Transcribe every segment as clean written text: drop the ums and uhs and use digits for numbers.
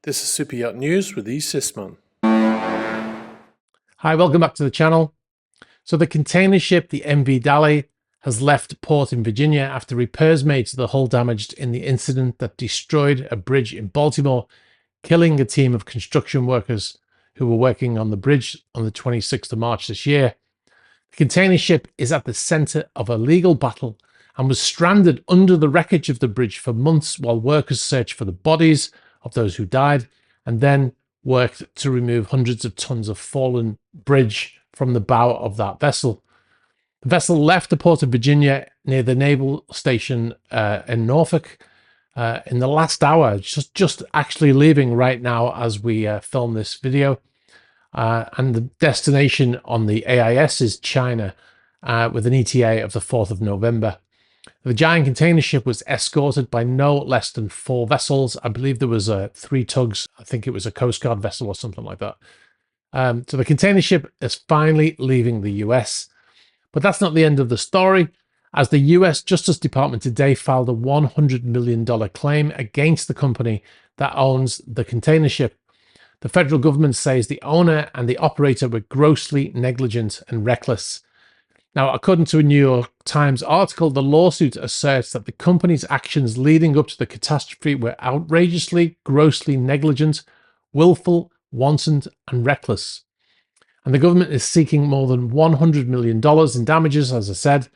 This is Super Yacht News with E. Sisman. Hi, welcome back to the channel. So the container ship, the MV Dali, has left port in Virginia after repairs made to the hull damaged in the incident that destroyed a bridge in Baltimore, killing a team of construction workers who were working on the bridge on the 26th of March this year. The container ship is at the center of a legal battle and was stranded under the wreckage of the bridge for months while workers searched for the bodies of those who died and then worked to remove hundreds of tons of fallen bridge from the bow of that vessel. The vessel left the port of Virginia near the naval station in Norfolk in the last hour, just actually leaving right now as we film this video. And the destination on the AIS is China with an ETA of the 4th of November. The giant container ship was escorted by no less than 4 vessels. I believe there was 3 tugs. I think it was a Coast Guard vessel or something like that. So the container ship is finally leaving the US. But that's not the end of the story, as the US Justice Department today filed a $100 million claim against the company that owns the container ship. The federal government says the owner and the operator were grossly negligent and reckless. Now, according to a New York Times article, the lawsuit asserts that the company's actions leading up to the catastrophe were outrageously, grossly negligent, willful, wanton, and reckless. And the government is seeking more than $100 million in damages, as I said,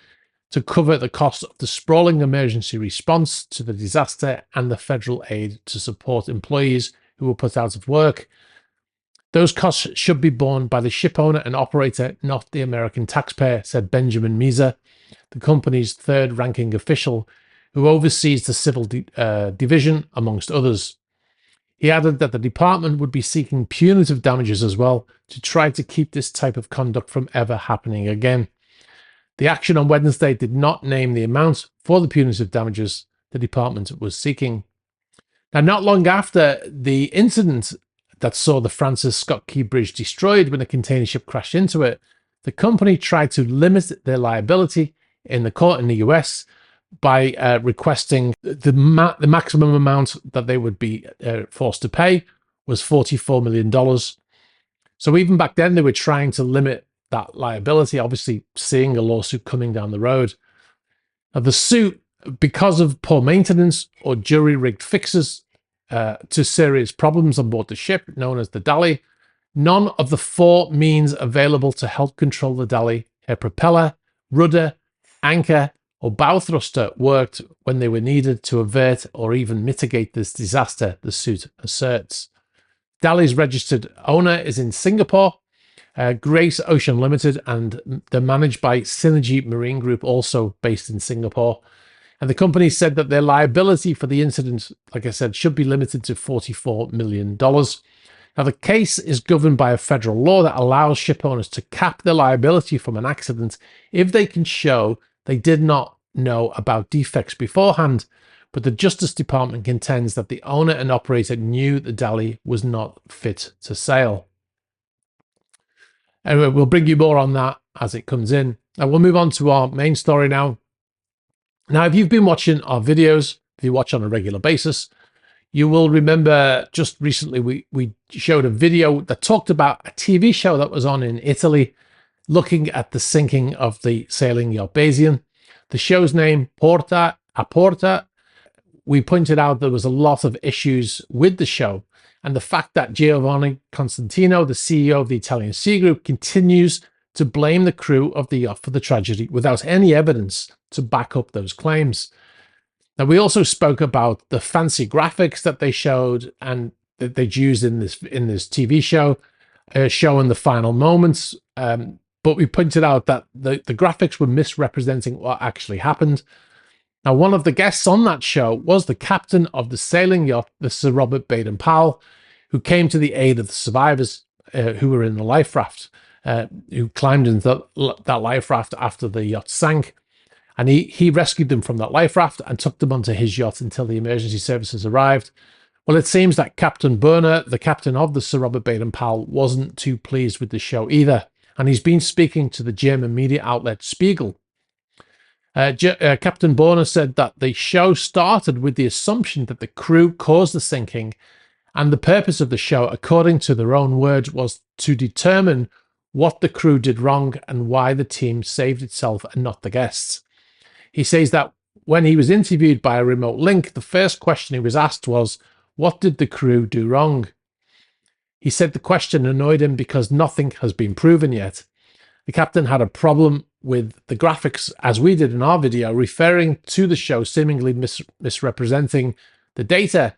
to cover the cost of the sprawling emergency response to the disaster and the federal aid to support employees who were put out of work. Those costs should be borne by the ship owner and operator, not the American taxpayer, said Benjamin Meza, the company's third-ranking official who oversees the civil division, amongst others. He added that the department would be seeking punitive damages as well to try to keep this type of conduct from ever happening again. The action on Wednesday did not name the amount for the punitive damages the department was seeking. Now, not long after the incident that saw the Francis Scott Key Bridge destroyed when a container ship crashed into it, the company tried to limit their liability in the court in the US by requesting the maximum amount that they would be forced to pay was $44 million. So even back then, they were trying to limit that liability, obviously seeing a lawsuit coming down the road. Now, the suit, because of poor maintenance or jury-rigged fixes to serious problems on board the ship, known as the Dali, none of the 4 means available to help control the Dali, her propeller, rudder, anchor, or bow thruster worked when they were needed to avert or even mitigate this disaster, the suit asserts. Dali's registered owner is in Singapore, Grace Ocean Limited, and they're managed by Synergy Marine Group, also based in Singapore. And the company said that their liability for the incident, like I said, should be limited to $44 million. Now, the case is governed by a federal law that allows ship owners to cap their liability from an accident if they can show they did not know about defects beforehand. But the Justice Department contends that the owner and operator knew the Dali was not fit to sail. Anyway, we'll bring you more on that as it comes in. And we'll move on to our main story now. Now, if you've been watching our videos, if you watch on a regular basis, you will remember just recently we showed a video that talked about a TV show that was on in Italy looking at the sinking of the sailing yacht Bayesian. The show's name, Porta a Porta. We pointed out there was a lot of issues with the show, and the fact that Giovanni Constantino, the CEO of the Italian Sea Group, continues to blame the crew of the yacht for the tragedy without any evidence to back up those claims. Now, we also spoke about the fancy graphics that they showed and that they'd used in this TV show, showing the final moments. But we pointed out that the graphics were misrepresenting what actually happened. Now, one of the guests on that show was the captain of the sailing yacht, the Sir Robert Baden Powell, who came to the aid of the survivors who were in the life raft, who climbed into that life raft after the yacht sank. And he rescued them from that life raft and took them onto his yacht until the emergency services arrived. Well, it seems that Captain Berner, the captain of the Sir Robert Baden Powell, wasn't too pleased with the show either. And he's been speaking to the German media outlet Spiegel. Captain Berner said that the show started with the assumption that the crew caused the sinking And the purpose of the show, according to their own words, was to determine what the crew did wrong and why the team saved itself and not the guests. He says that when he was interviewed by a remote link, the first question he was asked was, what did the crew do wrong? He said the question annoyed him because nothing has been proven yet. The captain had a problem with the graphics, as we did in our video, referring to the show seemingly misrepresenting the data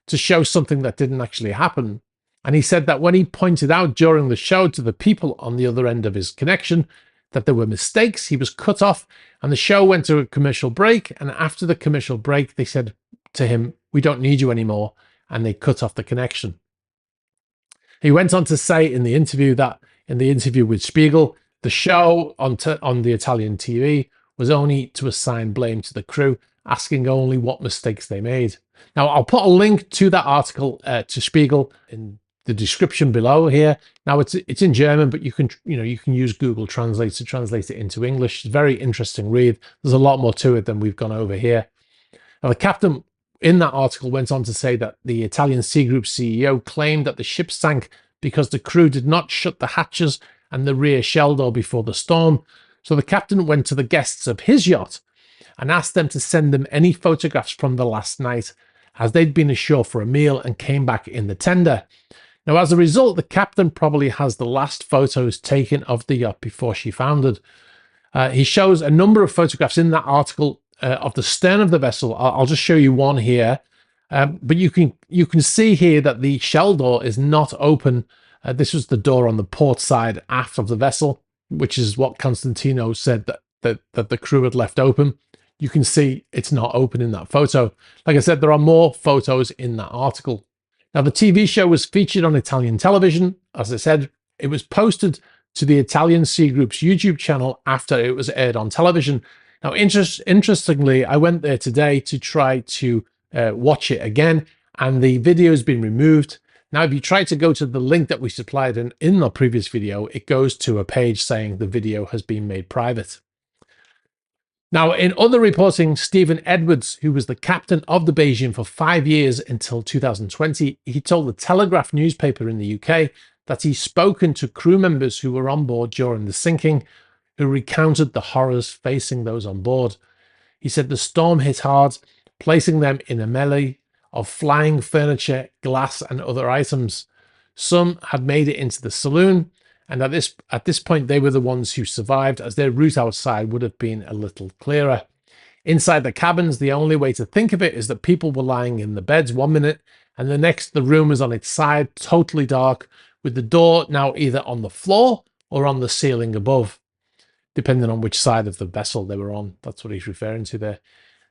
to show something that didn't actually happen. And he said that when he pointed out during the show to the people on the other end of his connection that there were mistakes, he was cut off and the show went to a commercial break. And after the commercial break, they said to him, "We don't need you anymore." And they cut off the connection. He went on to say in the interview that in the interview with Spiegel, the show on the Italian TV was only to assign blame to the crew, asking only what mistakes they made. Now, I'll put a link to that article to Spiegel in the description below here. Now, it's in German, but you can use Google Translate to translate it into English. It's a very interesting read. There's a lot more to it than we've gone over here. Now, the captain in that article went on to say that the Italian Sea Group CEO claimed that the ship sank because the crew did not shut the hatches and the rear shell door before the storm. So the captain went to the guests of his yacht and asked them to send them any photographs from the last night, as they'd been ashore for a meal and came back in the tender. Now, as a result, the captain probably has the last photos taken of the yacht before she foundered. He shows a number of photographs in that article of the stern of the vessel. I'll just show you one here. But you can see here that the shell door is not open. This was the door on the port side aft of the vessel, which is what Constantino said that the crew had left open. You can see it's not open in that photo. Like I said, there are more photos in that article. Now, the TV show was featured on Italian television. As I said, it was posted to the Italian Sea Group's YouTube channel after it was aired on television. Now, interestingly, I went there today to try to watch it again, and the video has been removed. Now, if you try to go to the link that we supplied in the previous video, it goes to a page saying the video has been made private. Now, in other reporting, Stephen Edwards, who was the captain of the Bayesian for 5 years until 2020, he told the Telegraph newspaper in the UK that he's spoken to crew members who were on board during the sinking, who recounted the horrors facing those on board. He said the storm hit hard, placing them in a melee of flying furniture, glass, and other items. Some had made it into the saloon, and at this point they were the ones who survived, as their route outside would have been a little clearer. Inside the cabins, the only way to think of it is that people were lying in the beds one minute, and the next the room was on its side, totally dark, with the door now either on the floor or on the ceiling above, depending on which side of the vessel they were on. That's what he's referring to there.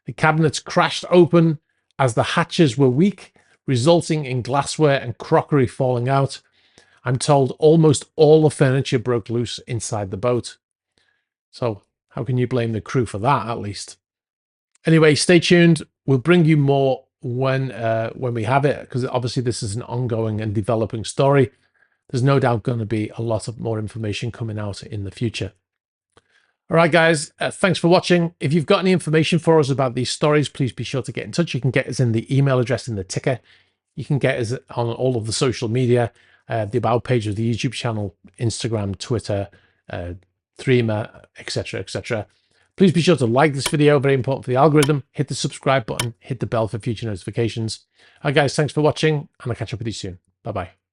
The cabinets crashed open as the hatches were weak, resulting in glassware and crockery falling out. I'm told almost all the furniture broke loose inside the boat. So how can you blame the crew for that, at least? Anyway, stay tuned. We'll bring you more when we have it, because obviously this is an ongoing and developing story. There's no doubt going to be a lot of more information coming out in the future. All right, guys, thanks for watching. If you've got any information for us about these stories, please be sure to get in touch. You can get us in the email address in the ticker. You can get us on all of the social media, the About page of the YouTube channel, Instagram, Twitter, Threema, etc., etc. Please be sure to like this video, very important for the algorithm. Hit the subscribe button, hit the bell for future notifications. All right, guys, thanks for watching, and I'll catch up with you soon. Bye-bye.